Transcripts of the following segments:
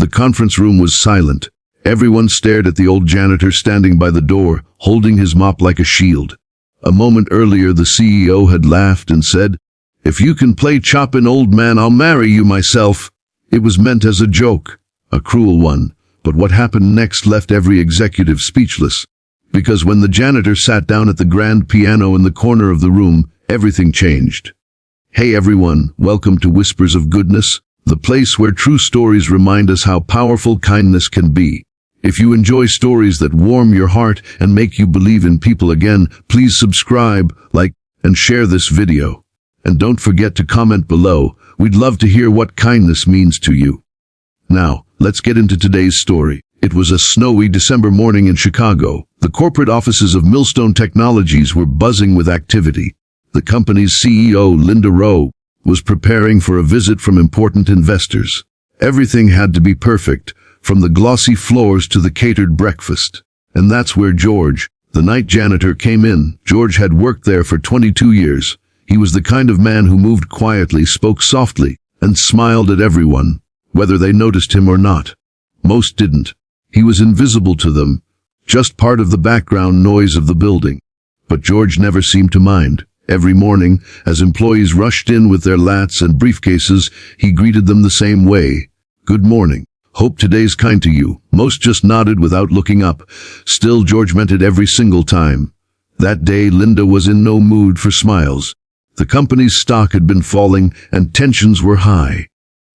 The conference room was silent. Everyone stared at the old janitor standing by the door, holding his mop like a shield. A moment earlier, the CEO had laughed and said, "If you can play Chopin, old man, I'll marry you myself." It was meant as a joke, a cruel one, but what happened next left every executive speechless. Because when the janitor sat down at the grand piano in the corner of the room, everything changed. Hey everyone, welcome to Whispers of Goodness, the place where true stories remind us how powerful kindness can be. If you enjoy stories that warm your heart and make you believe in people again, please subscribe, like, and share this video. And don't forget to comment below. We'd love to hear what kindness means to you. Now, let's get into today's story. It was a snowy December morning in Chicago. The corporate offices of Millstone Technologies were buzzing with activity. The company's CEO, Linda Rowe, was preparing for a visit from important investors. Everything had to be perfect, from the glossy floors to the catered breakfast. And that's where George, the night janitor, came in. George had worked there for 22 years. He was the kind of man who moved quietly, spoke softly, and smiled at everyone, whether they noticed him or not. Most didn't. He was invisible to them, just part of the background noise of the building. But George never seemed to mind. Every morning, as employees rushed in with their lattes and briefcases, he greeted them the same way. "Good morning. Hope today's kind to you." Most just nodded without looking up. Still, George meant it every single time. That day, Linda was in no mood for smiles. The company's stock had been falling, and tensions were high.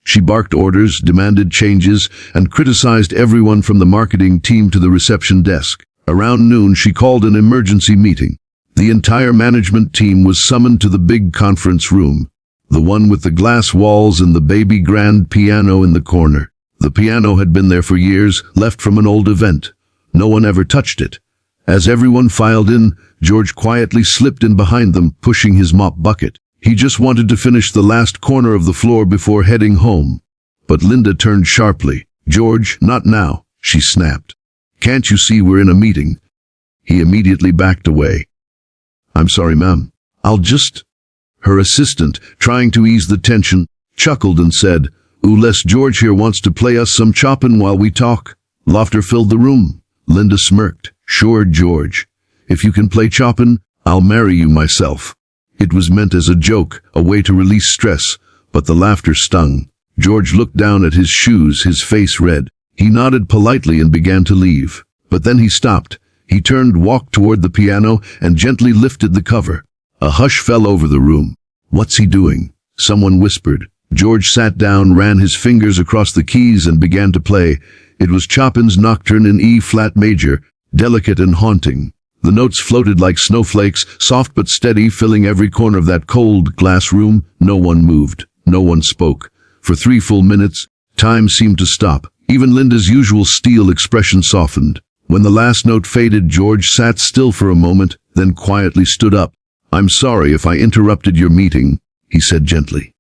She barked orders, demanded changes, and criticized everyone from the marketing team to the reception desk. Around noon, she called an emergency meeting. The entire management team was summoned to the big conference room, the one with the glass walls and the baby grand piano in the corner. The piano had been there for years, left from an old event. No one ever touched it. As everyone filed in, George quietly slipped in behind them, pushing his mop bucket. He just wanted to finish the last corner of the floor before heading home. But Linda turned sharply. "George, not now," she snapped. "Can't you see we're in a meeting?" He immediately backed away. "I'm sorry, ma'am. I'll just—" Her assistant, trying to ease the tension, chuckled and said, "Unless George here wants to play us some Chopin while we talk." Laughter filled the room. Linda smirked. "Sure, George. If you can play Chopin, I'll marry you myself." It was meant as a joke, a way to release stress, but the laughter stung. George looked down at his shoes, his face red. He nodded politely and began to leave. But then he stopped. He turned, walked toward the piano, and gently lifted the cover. A hush fell over the room. "What's he doing?" someone whispered. George sat down, ran his fingers across the keys, and began to play. It was Chopin's Nocturne in E-flat major, delicate and haunting. The notes floated like snowflakes, soft but steady, filling every corner of that cold glass room. No one moved. No one spoke. For 3 full minutes, time seemed to stop. Even Linda's usual steel expression softened. When the last note faded, George sat still for a moment, then quietly stood up. "I'm sorry if I interrupted your meeting," he said gently.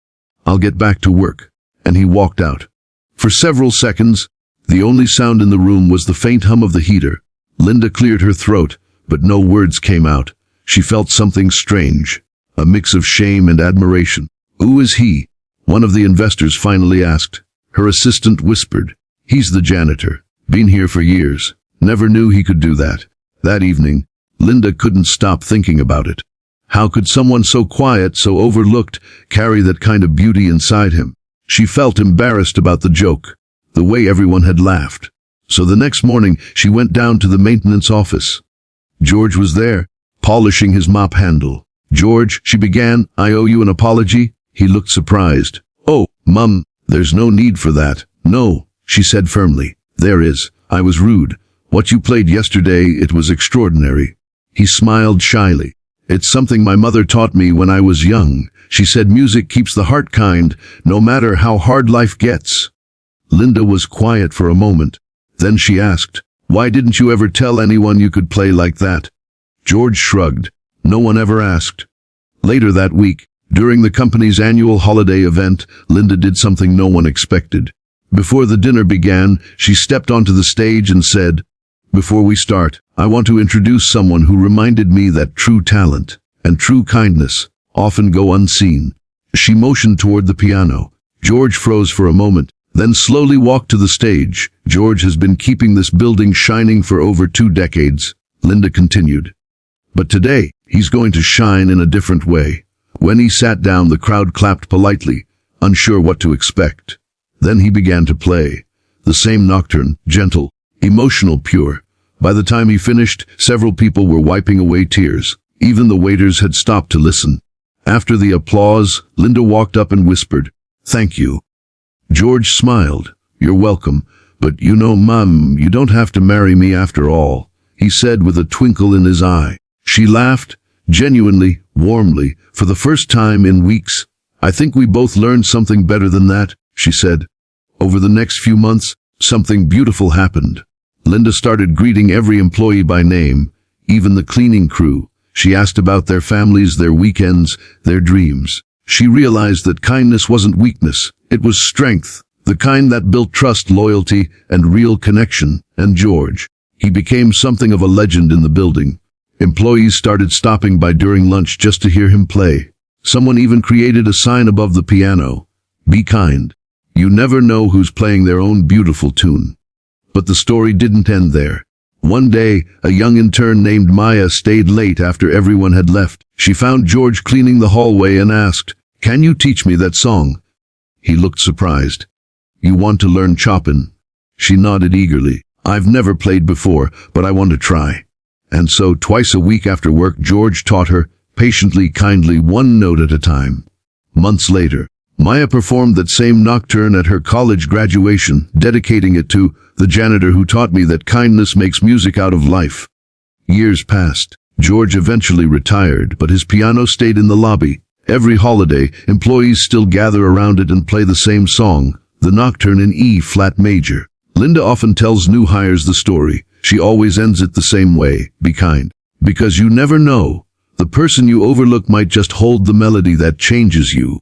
"I'll get back to work." And he walked out. For several seconds, the only sound in the room was the faint hum of the heater. Linda cleared her throat, but no words came out. She felt something strange, a mix of shame and admiration. "Who is he?" one of the investors finally asked. Her assistant whispered, "He's the janitor. Been here for years. Never knew he could do that." That evening, Linda couldn't stop thinking about it. How could someone so quiet, so overlooked, carry that kind of beauty inside him? She felt embarrassed about the joke, the way everyone had laughed. So the next morning, she went down to the maintenance office. George was there, polishing his mop handle. "George," she began, "I owe you an apology." He looked surprised. "Oh, Mum, there's no need for that." "No," she said firmly. "There is. I was rude. What you played yesterday, it was extraordinary." He smiled shyly. "It's something my mother taught me when I was young. She said music keeps the heart kind, no matter how hard life gets." Linda was quiet for a moment. Then she asked, "Why didn't you ever tell anyone you could play like that?" George shrugged. "No one ever asked." Later that week, during the company's annual holiday event, Linda did something no one expected. Before the dinner began, she stepped onto the stage and said, "Before we start, I want to introduce someone who reminded me that true talent and true kindness often go unseen." She motioned toward the piano. George froze for a moment, then slowly walked to the stage. George has been keeping this building shining for over 2 decades, Linda continued. But today, he's going to shine in a different way. When he sat down, the crowd clapped politely, unsure what to expect. Then he began to play. The same Nocturne, gentle, emotional, pure. By the time he finished, several people were wiping away tears. Even the waiters had stopped to listen. After the applause, Linda walked up and whispered, "Thank you." George smiled. "You're welcome, but you know, Mum, you don't have to marry me after all," he said with a twinkle in his eye. She laughed, genuinely, warmly, for the first time in weeks. "I think we both learned something better than that," she said. Over the next few months, something beautiful happened. Linda started greeting every employee by name, even the cleaning crew. She asked about their families, their weekends, their dreams. She realized that kindness wasn't weakness, it was strength, the kind that built trust, loyalty, and real connection. And George, he became something of a legend in the building. Employees started stopping by during lunch just to hear him play. Someone even created a sign above the piano, "Be kind. You never know who's playing their own beautiful tune." But the story didn't end there. One day, a young intern named Maya stayed late after everyone had left. She found George cleaning the hallway and asked, "Can you teach me that song?" He looked surprised. "You want to learn Chopin?" She nodded eagerly. "I've never played before, but I want to try." And so, twice a week after work, George taught her, patiently, kindly, one note at a time. Months later, Maya performed that same Nocturne at her college graduation, dedicating it to the janitor who taught me that kindness makes music out of life. Years passed. George eventually retired, but his piano stayed in the lobby. Every holiday, employees still gather around it and play the same song, the Nocturne in E-flat major. Linda often tells new hires the story. She always ends it the same way: be kind. Because you never know, the person you overlook might just hold the melody that changes you.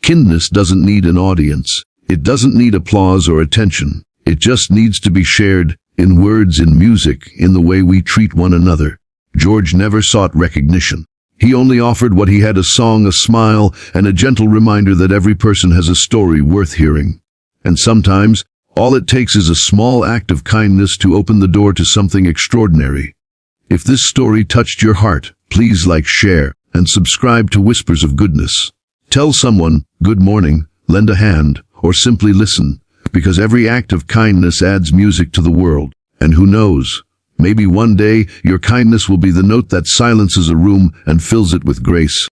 Kindness doesn't need an audience. It doesn't need applause or attention. It just needs to be shared, in words, in music, in the way we treat one another. George never sought recognition. He only offered what he had: a song, a smile, and a gentle reminder that every person has a story worth hearing. And sometimes, all it takes is a small act of kindness to open the door to something extraordinary. If this story touched your heart, please like, share, and subscribe to Whispers of Goodness. Tell someone, good morning, lend a hand, or simply listen, because every act of kindness adds music to the world. And who knows, maybe one day your kindness will be the note that silences a room and fills it with grace.